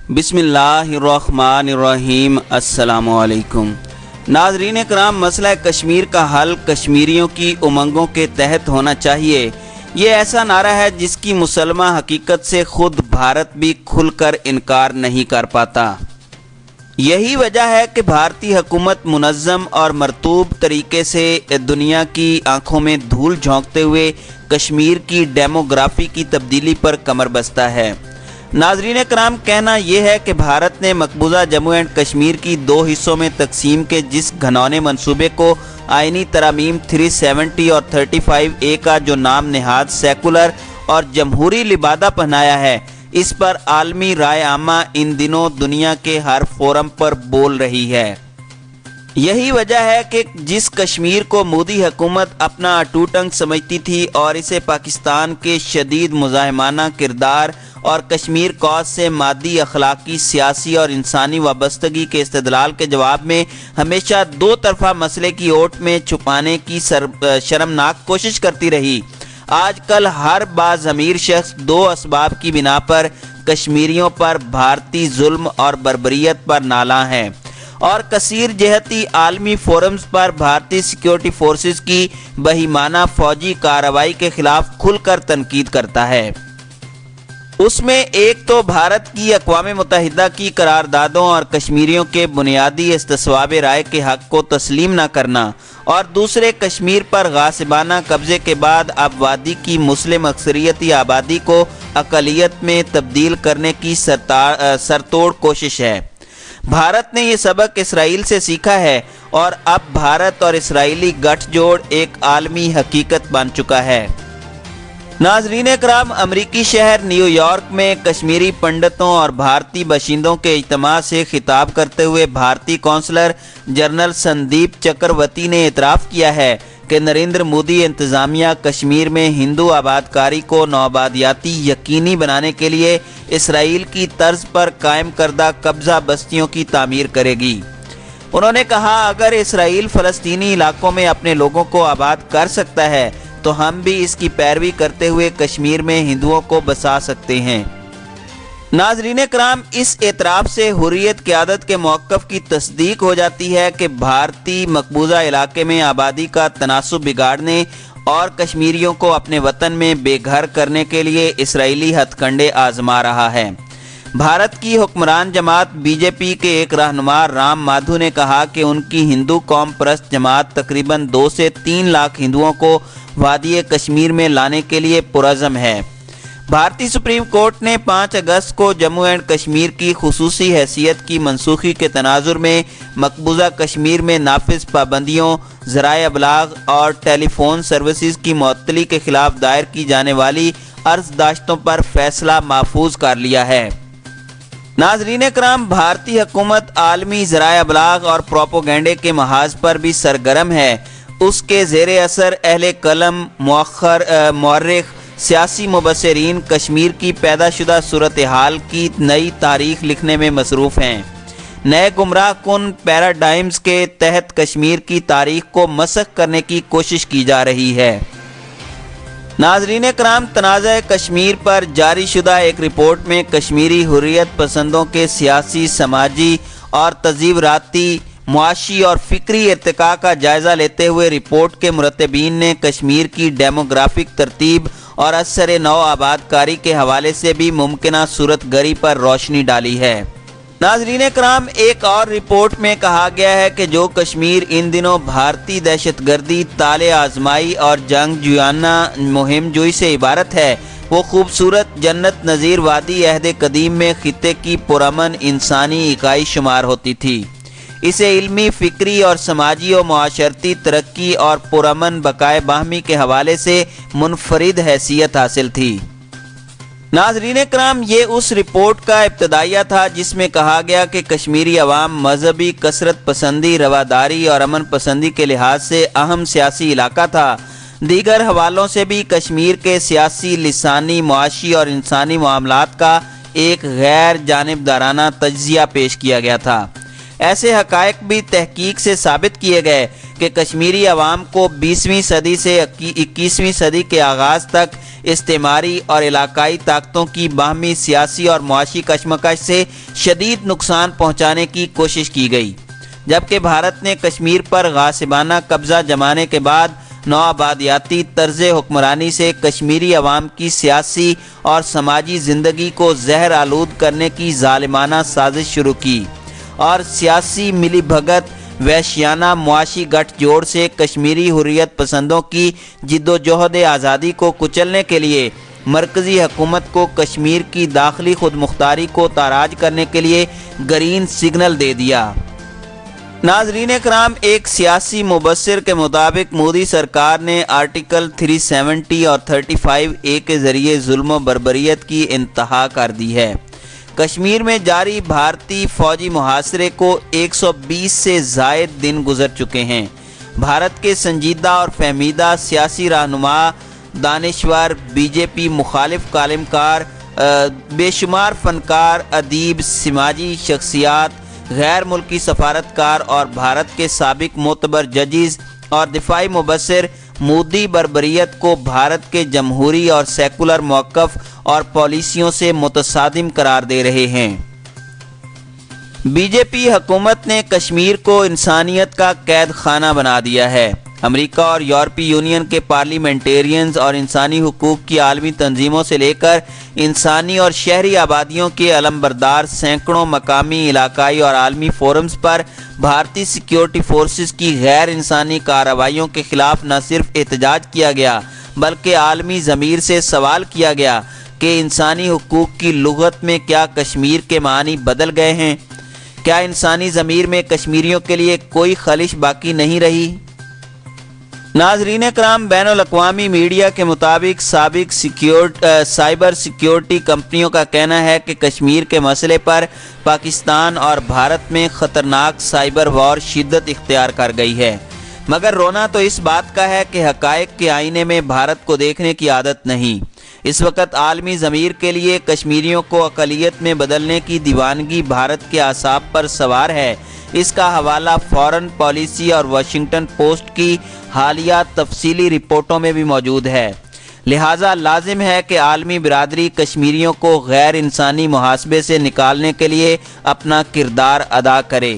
بسم اللہ الرحمن الرحیم۔ السلام علیکم ناظرین کرام، مسئلہ کشمیر کا حل کشمیریوں کی امنگوں کے تحت ہونا چاہیے، یہ ایسا نعرہ ہے جس کی مسلمہ حقیقت سے خود بھارت بھی کھل کر انکار نہیں کر پاتا۔ یہی وجہ ہے کہ بھارتی حکومت منظم اور مرتوب طریقے سے دنیا کی آنکھوں میں دھول جھونکتے ہوئے کشمیر کی ڈیموگرافی کی تبدیلی پر کمر بستہ ہے۔ ناظرین کرام، کہنا یہ ہے کہ بھارت نے مقبوضہ جموں اینڈ کشمیر کی دو حصوں میں تقسیم کے جس گھنونے منصوبے کو آئینی ترامیم 370 اور 35A کا جو نام نہاد سیکولر اور جمہوری لبادہ پہنایا ہے، اس پر عالمی رائے عامہ ان دنوں دنیا کے ہر فورم پر بول رہی ہے۔ یہی وجہ ہے کہ جس کشمیر کو مودی حکومت اپنا اٹوٹ انگ سمجھتی تھی اور اسے پاکستان کے شدید مزاحمانہ کردار اور کشمیر کوز سے مادی، اخلاقی، سیاسی اور انسانی وابستگی کے استدلال کے جواب میں ہمیشہ دو طرفہ مسئلے کی اوٹ میں چھپانے کی شرمناک کوشش کرتی رہی، آج کل ہر باضمیر شخص دو اسباب کی بنا پر کشمیریوں پر بھارتی ظلم اور بربریت پر نالاں ہے اور کثیر جہتی عالمی فورمز پر بھارتی سیکیورٹی فورسز کی بہیمانہ فوجی کارروائی کے خلاف کھل کر تنقید کرتا ہے۔ اس میں ایک تو بھارت کی اقوام متحدہ کی قراردادوں اور کشمیریوں کے بنیادی استصواب رائے کے حق کو تسلیم نہ کرنا، اور دوسرے کشمیر پر غاصبانہ قبضے کے بعد اب وادی کی مسلم اکثریتی آبادی کو اقلیت میں تبدیل کرنے کی سرتوڑ کوشش ہے۔ بھارت نے یہ سبق اسرائیل سے سیکھا ہے اور اب بھارت اور اسرائیلی گٹھ جوڑ ایک عالمی حقیقت بن چکا ہے۔ ناظرین کرام، امریکی شہر نیو یارک میں کشمیری پنڈتوں اور بھارتی باشندوں کے اجتماع سے خطاب کرتے ہوئے بھارتی کونسلر جنرل سندیپ چکرورتی نے اعتراف کیا ہے کہ نریندر مودی انتظامیہ کشمیر میں ہندو آباد کاری کو نوآبادیاتی یقینی بنانے کے لیے اسرائیل کی طرز پر قائم کردہ قبضہ بستیوں کی تعمیر کرے گی۔ انہوں نے کہا، اگر اسرائیل فلسطینی علاقوں میں اپنے لوگوں کو آباد کر سکتا ہے تو ہم بھی اس کی پیروی کرتے ہوئے کشمیر میں ہندوؤں کو بسا سکتے ہیں۔ ناظرین کرام، اس اعتراف سے حریت قیادت کے موقف کی تصدیق ہو جاتی ہے کہ بھارتی مقبوضہ علاقے میں آبادی کا تناسب بگاڑنے اور کشمیریوں کو اپنے وطن میں بے گھر کرنے کے لیے اسرائیلی ہتھ کنڈے آزما رہا ہے۔ بھارت کی حکمران جماعت بی جے پی کے ایک رہنما رام مادھو نے کہا کہ ان کی ہندو قوم پرست جماعت تقریباً 2 سے 3 لاکھ ہندوؤں کو وادی کشمیر میں لانے کے لیے پرعزم ہے۔ بھارتی سپریم کورٹ نے 5 اگست کو جموں اینڈ کشمیر کی خصوصی حیثیت کی منسوخی کے تناظر میں مقبوضہ کشمیر میں نافذ پابندیوں، ذرائع ابلاغ اور ٹیلی فون سروسز کی معطلی کے خلاف دائر کی جانے والی عرض داشتوں پر فیصلہ محفوظ کر لیا ہے۔ ناظرین کرام، بھارتی حکومت عالمی ذرائع ابلاغ اور پروپیگنڈے کے محاذ پر بھی سرگرم ہے۔ اس کے زیر اثر اہل قلم، مورخ، سیاسی مبصرین کشمیر کی پیدا شدہ صورتحال کی نئی تاریخ لکھنے میں مصروف ہیں۔ نئے گمراہ کن پیراڈائمز کے تحت کشمیر کی تاریخ کو مسخ کرنے کی کوشش کی جا رہی ہے۔ ناظرین کرام، تنازع کشمیر پر جاری شدہ ایک رپورٹ میں کشمیری حریت پسندوں کے سیاسی، سماجی اور تزیوراتی، معاشی اور فکری ارتقاء کا جائزہ لیتے ہوئے رپورٹ کے مرتبین نے کشمیر کی ڈیموگرافک ترتیب اور اثر نو آباد کاری کے حوالے سے بھی ممکنہ صورت گری پر روشنی ڈالی ہے۔ ناظرین کرام، ایک اور رپورٹ میں کہا گیا ہے کہ جو کشمیر ان دنوں بھارتی دہشت گردی، طالع آزمائی اور جنگ جویانہ مہم جوئی سے عبارت ہے، وہ خوبصورت جنت نظیر وادی عہد قدیم میں خطے کی پرامن انسانی اکائی شمار ہوتی تھی۔ اسے علمی، فکری اور سماجی و معاشرتی ترقی اور پرامن بقائے باہمی کے حوالے سے منفرد حیثیت حاصل تھی۔ ناظرین کرام، یہ اس رپورٹ کا ابتدائیہ تھا جس میں کہا گیا کہ کشمیری عوام مذہبی کثرت پسندی، رواداری اور امن پسندی کے لحاظ سے اہم سیاسی علاقہ تھا۔ دیگر حوالوں سے بھی کشمیر کے سیاسی، لسانی، معاشی اور انسانی معاملات کا ایک غیر جانبدارانہ تجزیہ پیش کیا گیا تھا۔ ایسے حقائق بھی تحقیق سے ثابت کیے گئے کہ کشمیری عوام کو 20ویں صدی سے 21ویں صدی کے آغاز تک استعماری اور علاقائی طاقتوں کی باہمی سیاسی اور معاشی کشمکش سے شدید نقصان پہنچانے کی کوشش کی گئی، جبکہ بھارت نے کشمیر پر غاصبانہ قبضہ جمانے کے بعد نوآبادیاتی طرز حکمرانی سے کشمیری عوام کی سیاسی اور سماجی زندگی کو زہر آلود کرنے کی ظالمانہ سازش شروع کی اور سیاسی ملی بھگت وحشیانہ معاشی گٹھ جوڑ سے کشمیری حریت پسندوں کی جد و جہد آزادی کو کچلنے کے لیے مرکزی حکومت کو کشمیر کی داخلی خود مختاری کو تاراج کرنے کے لیے گرین سگنل دے دیا۔ ناظرین کرام، ایک سیاسی مبصر کے مطابق مودی سرکار نے آرٹیکل 370 اور 35A کے ذریعے ظلم و بربریت کی انتہا کر دی ہے۔ کشمیر میں جاری بھارتی فوجی محاصرے کو 120 سے زائد دن گزر چکے ہیں۔ بھارت کے سنجیدہ اور فہمیدہ سیاسی رہنما، دانشور، بی جے پی مخالف کالم کار، بے شمار فنکار، ادیب، سماجی شخصیات، غیر ملکی سفارتکار اور بھارت کے سابق معتبر ججز اور دفاعی مبصر مودی بربریت کو بھارت کے جمہوری اور سیکولر موقف اور پالیسیوں سے متصادم قرار دے رہے ہیں۔ بی جے پی حکومت نے کشمیر کو انسانیت کا قید خانہ بنا دیا ہے۔ امریکہ اور یورپی یونین کے پارلیمنٹیرینز اور انسانی حقوق کی عالمی تنظیموں سے لے کر انسانی اور شہری آبادیوں کے علمبردار سینکڑوں مقامی، علاقائی اور عالمی فورمز پر بھارتی سیکیورٹی فورسز کی غیر انسانی کارروائیوں کے خلاف نہ صرف احتجاج کیا گیا بلکہ عالمی ضمیر سے سوال کیا گیا کہ انسانی حقوق کی لغت میں کیا کشمیر کے معنی بدل گئے ہیں؟ کیا انسانی ضمیر میں کشمیریوں کے لیے کوئی خلش باقی نہیں رہی؟ ناظرین کرام، بین الاقوامی میڈیا کے مطابق سابق سائبر سیکیورٹی کمپنیوں کا کہنا ہے کہ کشمیر کے مسئلے پر پاکستان اور بھارت میں خطرناک سائبر وار شدت اختیار کر گئی ہے، مگر رونا تو اس بات کا ہے کہ حقائق کے آئینے میں بھارت کو دیکھنے کی عادت نہیں۔ اس وقت عالمی ضمیر کے لیے کشمیریوں کو اقلیت میں بدلنے کی دیوانگی بھارت کے اعصاب پر سوار ہے۔ اس کا حوالہ فارن پالیسی اور واشنگٹن پوسٹ کی حالیہ تفصیلی رپورٹوں میں بھی موجود ہے۔ لہٰذا لازم ہے کہ عالمی برادری کشمیریوں کو غیر انسانی محاسبے سے نکالنے کے لیے اپنا کردار ادا کرے۔